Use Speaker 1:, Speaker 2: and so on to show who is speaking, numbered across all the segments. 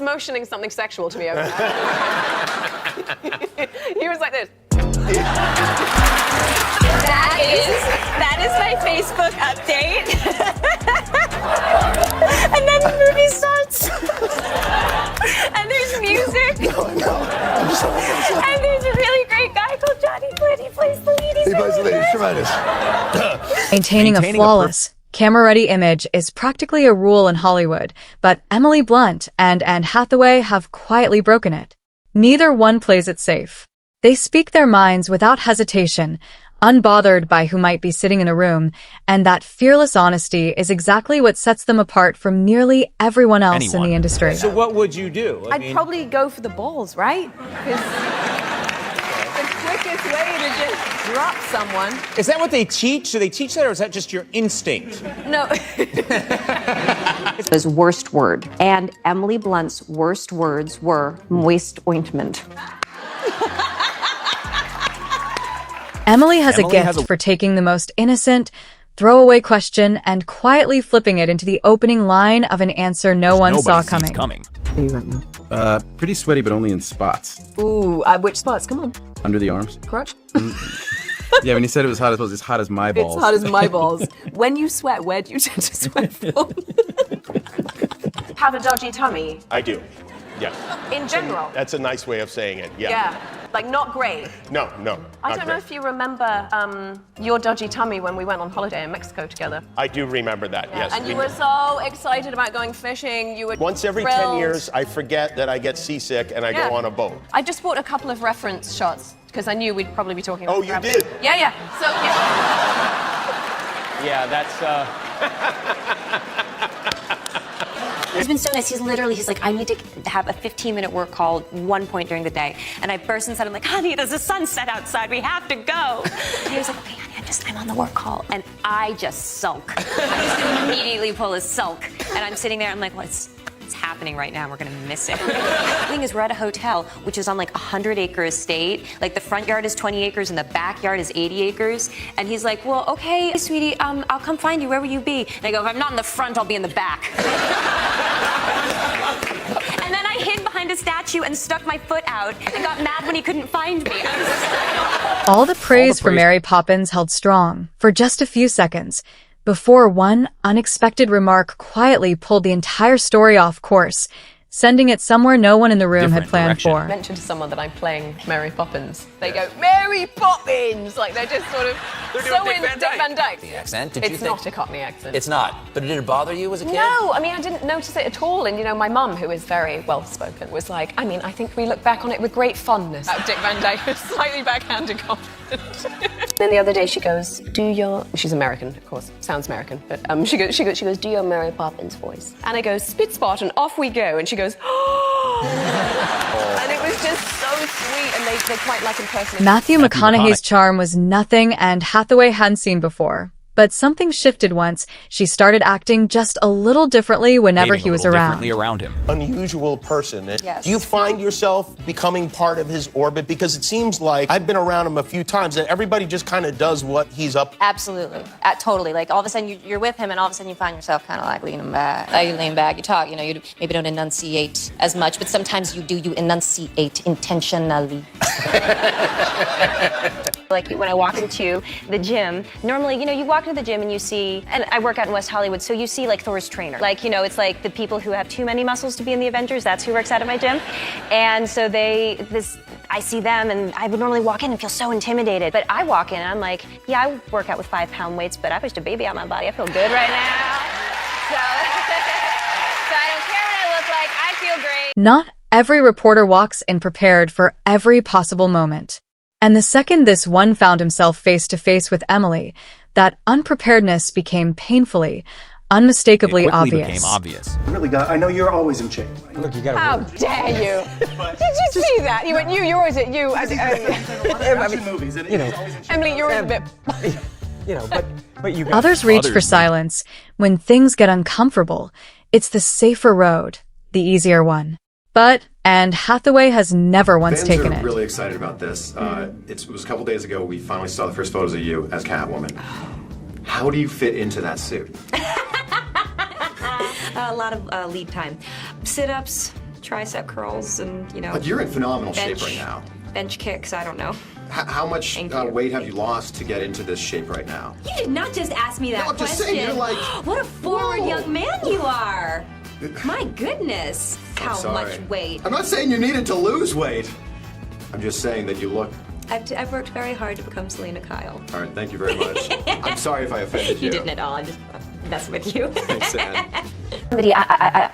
Speaker 1: motioning something sexual to me over there. He was like this.
Speaker 2: That is my Facebook update. And then the movie starts. And there's music.
Speaker 3: No. I'm sorry.
Speaker 2: And there's a really great guy called Johnny Flynn. He plays the lead.
Speaker 3: He plays the lead. He's tremendous.
Speaker 4: Maintaining a flawless, camera-ready image is practically a rule in Hollywood, but Emily Blunt and Anne Hathaway have quietly broken it. Neither one plays it safe. They speak their minds without hesitation, unbothered by who might be sitting in a room, and that fearless honesty is exactly what sets them apart from nearly everyone else in the industry.
Speaker 5: So what would you do?
Speaker 1: I'd probably go for the balls, right? Because the quickest way to just drop someone.
Speaker 5: Is that what they teach? Do they teach that, or is that just your instinct?
Speaker 1: No.
Speaker 6: His worst word. And Emily Blunt's worst words were moist ointment.
Speaker 4: Emily has a gift for taking the most innocent, throwaway question and quietly flipping it into the opening line of an answer no one saw coming.
Speaker 7: Pretty sweaty, but only in spots.
Speaker 1: Ooh, which spots? Come on.
Speaker 7: Under the arms.
Speaker 1: Crotch?
Speaker 7: Yeah, when you said it was hot, I suppose it's hot as my balls.
Speaker 1: It's hot as my balls. When you sweat, where do you tend to sweat from? Have a dodgy tummy?
Speaker 8: I do. Yes.
Speaker 1: In general?
Speaker 8: That's a nice way of saying it, yeah.
Speaker 1: Yeah. Like, not great?
Speaker 8: No.
Speaker 1: I don't know if you remember your dodgy tummy when we went on holiday in Mexico together.
Speaker 8: I do remember that, yes.
Speaker 1: And you were so excited about going fishing. You were
Speaker 8: Once every
Speaker 1: thrilled.
Speaker 8: 10 years, I forget that I get seasick and I go on a boat.
Speaker 1: I just bought a couple of reference shots because I knew we'd probably be talking about
Speaker 8: Oh, you did?
Speaker 1: Yeah. So, yeah.
Speaker 5: Yeah, that's,
Speaker 2: He's been so nice. He's like, I need to have a 15-minute work call at one point during the day. And I burst inside. I'm like, honey, there's a sunset outside. We have to go. And he was like, okay, honey, I'm on the work call. And I just sulk. I just immediately pull a sulk. And I'm sitting there. I'm like, what's happening right now? We're going to miss it. The thing is, we're at a hotel, which is on like 100-acre estate. Like the front yard is 20 acres and the backyard is 80 acres. And he's like, well, okay, sweetie, I'll come find you. Where will you be? And I go, if I'm not in the front, I'll be in the back. And then I hid behind a statue and stuck my foot out and got mad when he couldn't find me.
Speaker 4: All the praise for Mary Poppins held strong for just a few seconds before one unexpected remark quietly pulled the entire story off course, sending it somewhere no one in the room had planned for.
Speaker 1: I mentioned to someone that I'm playing Mary Poppins. They go, Mary Poppins! Like, they're just sort of so in Dick Van Dyke.
Speaker 9: The accent?
Speaker 1: It's not a Cockney accent.
Speaker 9: It's not. But did it bother you as a kid?
Speaker 1: No, I mean, I didn't notice it at all. And, you know, my mum, who is very well-spoken, was like, I mean, I think we look back on it with great fondness. Dick Van Dyke was slightly backhanded compliment. Then the other day she goes, she's American, of course, sounds American, but she goes, do your Mary Poppins voice. And I go, spit spot, and off we go. And she goes, oh. And it was just so sweet, and they quite like impersonating.
Speaker 4: Matthew McConaughey's charm was nothing and Hathaway hadn't seen before. But something shifted once she started acting just a little differently whenever he was around.
Speaker 8: Unusual person.
Speaker 1: Yes.
Speaker 8: Do you find yourself becoming part of his orbit? Because it seems like I've been around him a few times and everybody just kind of does what he's up.
Speaker 6: Absolutely. Totally. Like, all of a sudden, you're with him, and all of a sudden you find yourself kind of like leaning back. You lean back, you talk, you know, you maybe don't enunciate as much, but sometimes you do. You enunciate intentionally.
Speaker 2: Like when I walk into the gym, normally, you know, you walk into the gym and you see, and I work out in West Hollywood, so you see like Thor's trainer. Like, you know, it's like the people who have too many muscles to be in the Avengers, that's who works out at my gym. And so I see them and I would normally walk in and feel so intimidated. But I walk in and I'm like, yeah, I work out with 5-pound weights, but I pushed a baby out my body. I feel good right now. So I don't care what I look like, I feel great.
Speaker 4: Not every reporter walks in prepared for every possible moment. And the second this one found himself face-to-face with Emily, that unpreparedness became painfully, unmistakably obvious.
Speaker 10: Really, I know you're always in shape. Right?
Speaker 5: Look, you gotta
Speaker 1: How dare you? Did you see that? He went, you're always at you.
Speaker 10: Movies,
Speaker 5: you know,
Speaker 1: Emily, you're a bit...
Speaker 5: You know, but you got
Speaker 4: Others reach for silence. When things get uncomfortable, it's the safer road, the easier one. But, and Hathaway has never once taken it.
Speaker 11: Fans are really excited about this. It was a couple days ago we finally saw the first photos of you as Catwoman. How do you fit into that suit?
Speaker 6: A lot of lead time. Sit-ups,
Speaker 2: tricep curls and, you know.
Speaker 11: But you're in phenomenal shape
Speaker 2: bench-
Speaker 11: right now.
Speaker 2: Bench kicks, I don't know.
Speaker 11: How much
Speaker 2: Thank you.
Speaker 11: weight have you lost to get into this shape right now?
Speaker 2: You did not just ask me that
Speaker 11: No, I'm just
Speaker 2: question.
Speaker 11: saying, you're like,
Speaker 2: what a forward
Speaker 11: whoa.
Speaker 2: young man you are. My goodness, how
Speaker 11: sorry.
Speaker 2: much weight.
Speaker 11: I'm not saying you needed to lose weight. I'm just saying that you look.
Speaker 2: I've worked very hard to become Selena Kyle.
Speaker 11: All right, thank you very much. I'm sorry if I offended you.
Speaker 2: You didn't at all. I'm just messing with you.
Speaker 11: Thanks, Ann.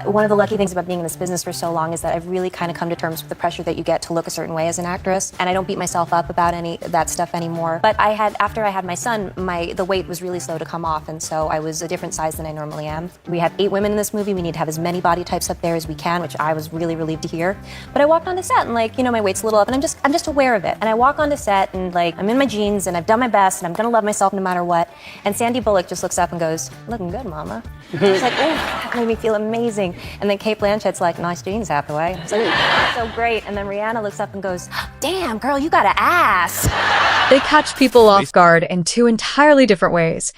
Speaker 6: One of the lucky things about being in this business for so long is that I've really kind of come to terms with the pressure that you get to look a certain way as an actress, and I don't beat myself up about any of that stuff anymore. But after I had my son, the weight was really slow to come off, and so I was a different size than I normally am. We have 8 women in this movie. We need to have as many body types up there as we can, which I was really relieved to hear. But I walked onto set and my weight's a little up, and I'm just aware of it. And I walk onto set and I'm in my jeans and I've done my best and I'm gonna love myself no matter what. And Sandy Bullock just looks up and goes, "Looking good, Mama." I was like, "Oh, that made me feel amazing." And then Kate Blanchett's like, "Nice jeans, Hathaway." I was like, "So great." And then Rihanna looks up and goes, "Damn, girl, you got an ass."
Speaker 4: They catch people off guard in 2 entirely different ways.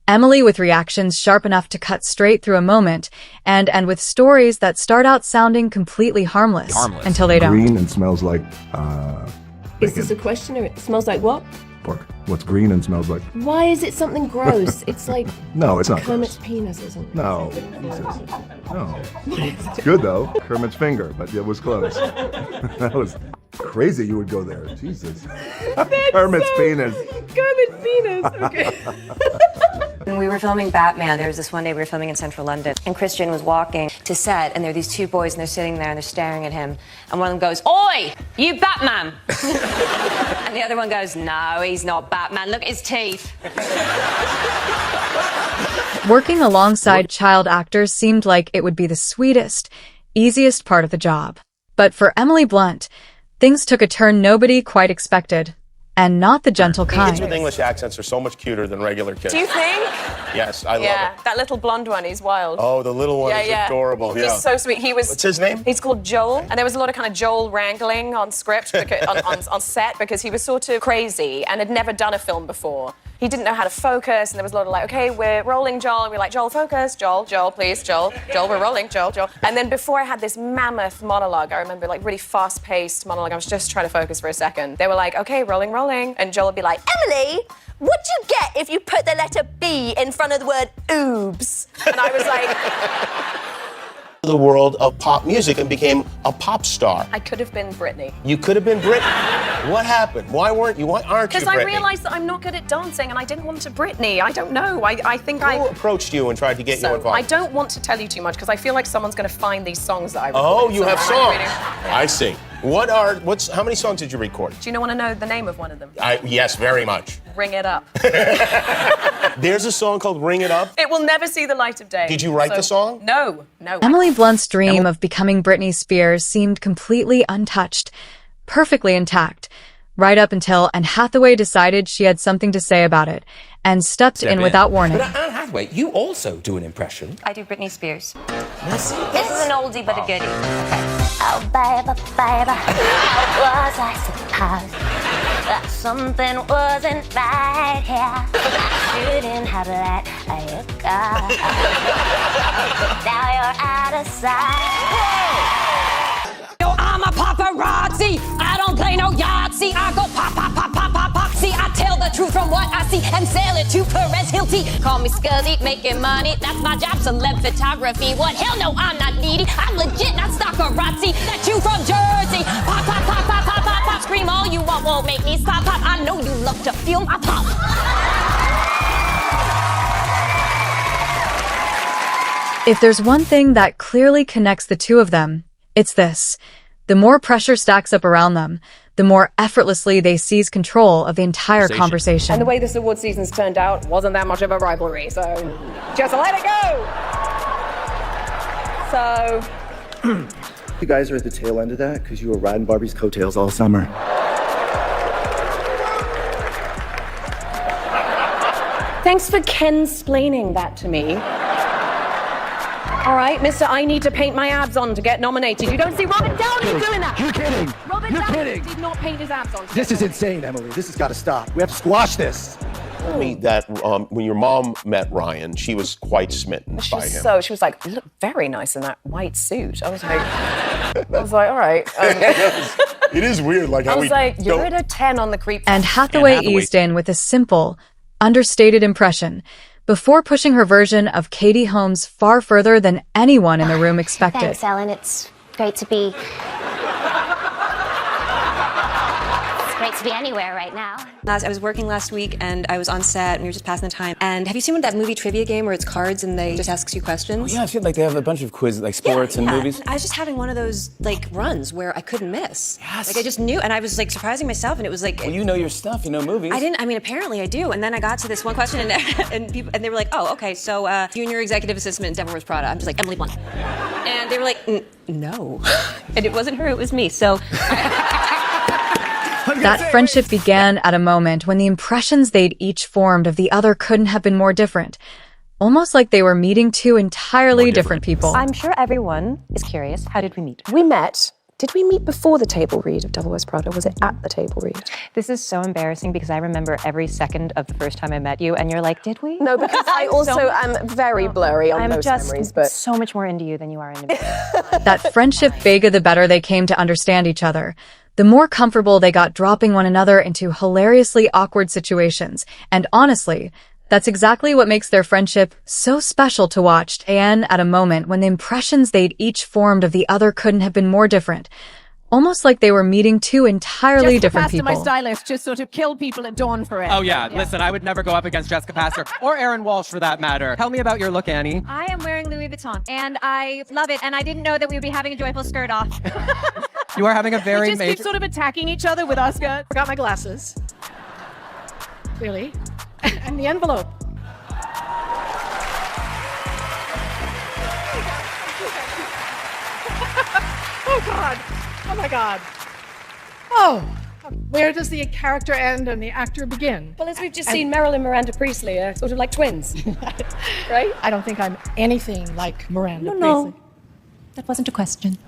Speaker 4: Emily with reactions sharp enough to cut straight through a moment, and with stories that start out sounding completely harmless. Until they don't.
Speaker 3: Green and smells like,
Speaker 1: Is this a question or it smells like what?
Speaker 3: pork. What's green and smells like?
Speaker 1: Why is it something gross? It's like
Speaker 3: No, it's not
Speaker 1: Kermit's
Speaker 3: gross.
Speaker 1: penis, isn't it?
Speaker 3: No. No. It's good, though. Kermit's finger, but it was close. That was crazy you would go there. Jesus. Kermit's penis.
Speaker 1: Kermit's penis, okay.
Speaker 2: When we were filming Batman, there was this one day we were filming in central London, and Christian was walking to set, and there were these 2 boys, and they're sitting there, and they're staring at him, and one of them goes, "Oi, you Batman!" And the other one goes, "No, he's not Batman, look at his teeth."
Speaker 4: Working alongside child actors seemed like it would be the sweetest, easiest part of the job. But for Emily Blunt, things took a turn nobody quite expected. And not the gentle kind.
Speaker 8: Kids with English accents are so much cuter than regular kids.
Speaker 1: Do you think?
Speaker 8: Yes, I love it.
Speaker 1: That little blonde one, he's wild.
Speaker 8: Oh, the little one is adorable. Yeah.
Speaker 1: He's so sweet.
Speaker 8: What's his name?
Speaker 1: He's called Joel, and there was a lot of kind of Joel wrangling on script, on set, because he was sort of crazy and had never done a film before. He didn't know how to focus, and there was a lot of like, "Okay, we're rolling, Joel." And we're like, "Joel, focus. Joel, please, Joel, we're rolling, Joel." And then before I had this mammoth monologue, I remember like really fast-paced monologue. I was just trying to focus for a second. They were like, "Okay, rolling," and Joel would be like, "Emily, what'd you get if you put the letter B in front of the word oobs?" And I was like,
Speaker 8: The world of pop music and became a pop star.
Speaker 1: I could have been Britney.
Speaker 8: You could have been Britney. What happened? Why aren't you? Why aren't you
Speaker 1: Because
Speaker 8: Britney?
Speaker 1: I realised that I'm not good at dancing, and I didn't want to Britney. I don't know. I think
Speaker 8: Who approached you and tried to get you involved?
Speaker 1: I don't want to tell you too much because I feel like someone's going to find these songs that I recorded.
Speaker 8: Oh, you have songs.
Speaker 1: Yeah.
Speaker 8: I see. How many songs did you record?
Speaker 1: Do you want to know the name of one of them?
Speaker 8: Yes, very much.
Speaker 1: Ring It Up.
Speaker 8: There's a song called Ring It Up.
Speaker 1: It will never see the light of day.
Speaker 8: Did you write the song?
Speaker 1: No.
Speaker 4: Emily Blunt's dream of becoming Britney Spears seemed completely untouched, perfectly intact, right up until Anne Hathaway decided she had something to say about it and stepped in without warning.
Speaker 9: But Anne Hathaway, you also do an impression.
Speaker 2: I do Britney Spears. This is an oldie but a goodie.
Speaker 12: Oh, baby, how was I supposed that something wasn't right here? I shouldn't have let you go. Now you're out of sight.
Speaker 13: Yo, I'm a paparazzi. I don't play no Yahtzee. I go pop, pop, pop, pop, pop, pop. See, I tell the truth from what I see and sell it to Perez Hilty. Call me Scuzzy, making money. That's my job, celeb photography. What? Hell no, I'm not needy. I'm legit, not stockerazzi. That you from Jersey. Pop, pop, pop, pop, pop, pop, pop. Scream all you want, won't make me stop, pop. I know you love to feel my pop.
Speaker 4: If there's one thing that clearly connects the two of them, it's this. The more pressure stacks up around them, the more effortlessly they seize control of the entire conversation.
Speaker 1: And the way this award season's turned out wasn't that much of a rivalry, so just let it go! So...
Speaker 10: You guys are at the tail end of that because you were riding Barbie's coattails all summer.
Speaker 1: Thanks for Ken-splaining that to me. All right, Mr. I need to paint my abs on to get nominated. You don't see Robert Downey doing that.
Speaker 10: You're kidding.
Speaker 1: Robert
Speaker 10: You're
Speaker 1: Downey
Speaker 10: kidding.
Speaker 1: did not paint his abs on.
Speaker 10: This is insane, Emily. This has got to stop. We have to squash this.
Speaker 8: told me that when your mom met Ryan, she was quite smitten by him.
Speaker 1: She was like, you look very nice in that white suit. I was like, all right.
Speaker 8: It is weird, like how
Speaker 1: I was like, you're at a 10 on the creep.
Speaker 4: And Hathaway eased in with a simple, understated impression before pushing her version of Katie Holmes far further than anyone in the room expected.
Speaker 12: Thanks, Ellen. It's great to be anywhere right now.
Speaker 2: I was working last week and I was on set and we were just passing the time. And have you seen that movie trivia game where it's cards and they just ask you questions?
Speaker 7: Oh, yeah, I feel like they have a bunch of quizzes, like sports and movies.
Speaker 2: And I was just having one of those like runs where I couldn't miss.
Speaker 7: Yes.
Speaker 2: Like I just knew, and I was like surprising myself, and it was like.
Speaker 7: Well, you know your stuff, you know movies.
Speaker 2: I mean, apparently I do. And then I got to this one question, and they were like, "Oh, okay, so junior executive assistant in Devil Wears Prada." I'm just like, Emily Blunt. And they were like, "No," and it wasn't her, it was me. So.
Speaker 4: That friendship began at a moment when the impressions they'd each formed of the other couldn't have been more different. Almost like they were meeting two entirely different people.
Speaker 6: I'm sure everyone is curious. How did we meet?
Speaker 1: We met. Did we meet before the table read of Devil Wears Prada, or was it at the table read?
Speaker 6: This is so embarrassing because I remember every second of the first time I met you, and you're like, did we?
Speaker 1: No, because I also am very blurry on those memories. But
Speaker 6: so much more into you than you are into me.
Speaker 4: That friendship bigger the better they came to understand each other. The more comfortable they got dropping one another into hilariously awkward situations. And honestly, that's exactly what makes their friendship so special to watch. And at a moment when the impressions they'd each formed of the other couldn't have been more different. Almost like they were meeting two entirely different people.
Speaker 14: My stylist just sort of killed people at dawn for it.
Speaker 15: Oh yeah, listen, I would never go up against Jessica Pastor or Erin Walsh for that matter. Tell me about your look, Annie.
Speaker 16: I am wearing Louis Vuitton, and I love it, and I didn't know that we would be having a joyful skirt off.
Speaker 15: You are having a very
Speaker 14: we just keep sort of attacking each other with our skirts. Forgot my glasses. Clearly. And the envelope. Oh God. Oh my God. Oh, where does the character end and the actor begin?
Speaker 1: Well, as we've just seen, Meryl and Miranda Priestley are sort of like twins, right?
Speaker 14: I don't think I'm anything like Miranda
Speaker 6: No,
Speaker 14: Priestley.
Speaker 6: that wasn't a question.